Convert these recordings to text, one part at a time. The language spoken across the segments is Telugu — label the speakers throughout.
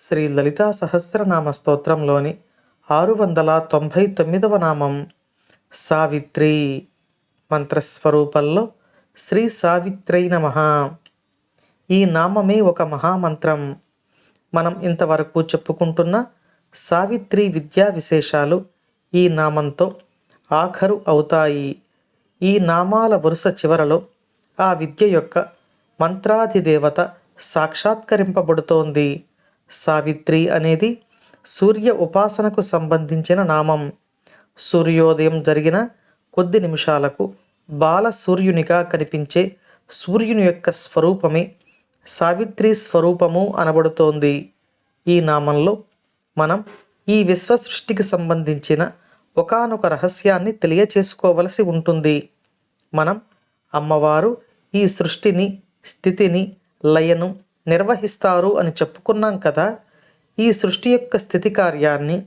Speaker 1: శ్రీ లలితా సహస్రనామ స్తోత్రంలోని 699వ నామం సావిత్రి. మంత్రస్వరూపంలో శ్రీ సావిత్రై నమః. ఈ నామమే ఒక మహామంత్రం. మనం ఇంతవరకు చెప్పుకుంటున్న సావిత్రి విద్యా విశేషాలు ఈ నామంతో ఆఖరు అవుతాయి. ఈ నామాల వరుస చివరలో ఆ విద్య యొక్క మంత్రాధిదేవత సాక్షాత్కరింపబడుతోంది. సావిత్రి అనేది సూర్య ఉపాసనకు సంబంధించిన నామం. సూర్యోదయం జరిగిన కొద్ది నిమిషాలకు బాల సూర్యునిగా కనిపించే సూర్యుని యొక్క స్వరూపమే సావిత్రి స్వరూపము అనబడుతోంది. ఈ నామంలో మనం ఈ విశ్వ సృష్టికి సంబంధించిన ఒకానొక రహస్యాన్ని తెలియచేసుకోవలసి ఉంటుంది. మనం అమ్మవారు ఈ సృష్టిని, స్థితిని, లయను నిర్వహిస్తారు అని చెప్పుకున్నాం కదా. ఈ సృష్టి యొక్క స్థితి కార్యాన్ని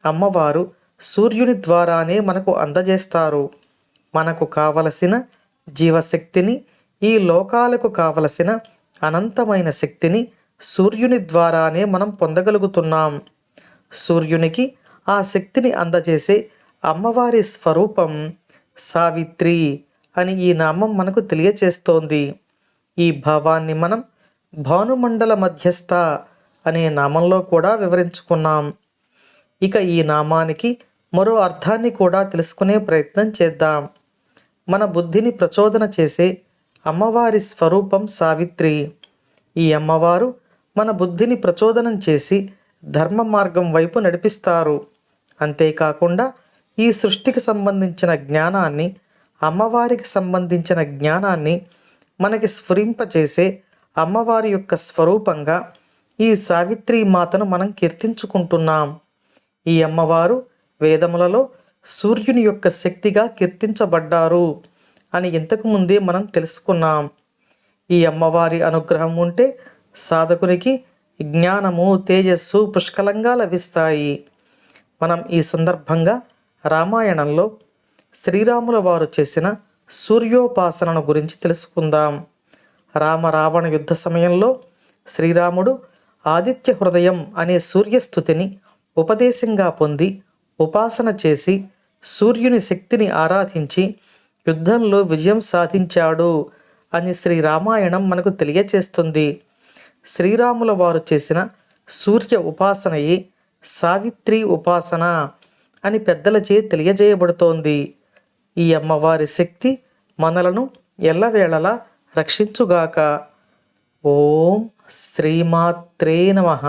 Speaker 1: అమ్మవారు సూర్యుని ద్వారానే మనకు అందజేస్తారు. మనకు కావలసిన జీవశక్తిని, ఈ లోకాలకు కావలసిన అనంతమైన శక్తిని సూర్యుని ద్వారానే మనం పొందగలుగుతున్నాం. సూర్యునికి ఆ శక్తిని అందజేసే అమ్మవారి స్వరూపం సావిత్రి అని ఈ నామం మనకు తెలియచేస్తోంది. ఈ భావాన్ని మనం భానుమండల మధ్యస్థ అనే నామంలో కూడా వివరించుకున్నాం. ఇక ఈ నామానికి మరో అర్థాన్ని కూడా తెలుసుకునే ప్రయత్నం చేద్దాం. మన బుద్ధిని ప్రచోదన చేసే అమ్మవారి స్వరూపం సావిత్రి. ఈ అమ్మవారు మన బుద్ధిని ప్రచోదనం చేసి ధర్మ మార్గం వైపు నడిపిస్తారు. అంతేకాకుండా ఈ సృష్టికి సంబంధించిన జ్ఞానాన్ని, అమ్మవారికి సంబంధించిన జ్ఞానాన్ని మనకి స్ఫురింపచేసే అమ్మవారి యొక్క స్వరూపంగా ఈ సావిత్రి మాతను మనం కీర్తించుకుంటున్నాం. ఈ అమ్మవారు వేదములలో సూర్యుని యొక్క శక్తిగా కీర్తించబడ్డారు అని ఇంతకు ముందే మనం తెలుసుకున్నాం. ఈ అమ్మవారి అనుగ్రహం ఉంటే సాధకునికి జ్ఞానము, తేజస్సు పుష్కలంగా లభిస్తాయి. మనం ఈ సందర్భంగా రామాయణంలో శ్రీరాముల వారు చేసిన సూర్యోపాసనను గురించి తెలుసుకుందాం. రావణ యుద్ధ సమయంలో శ్రీరాముడు ఆదిత్య హృదయం అనే సూర్యస్థుతిని ఉపదేశంగా పొంది ఉపాసన చేసి సూర్యుని శక్తిని ఆరాధించి యుద్ధంలో విజయం సాధించాడు అని శ్రీ రామాయణం మనకు తెలియచేస్తుంది. శ్రీరాముల వారు చేసిన సూర్య ఉపాసనయే సావిత్రి ఉపాసన అని పెద్దలచే తెలియజేయబడుతోంది. ఈ అమ్మవారి శక్తి మనలను ఎల్లవేళలా రక్షించుగాక. ఓం శ్రీమాత్రే నమః.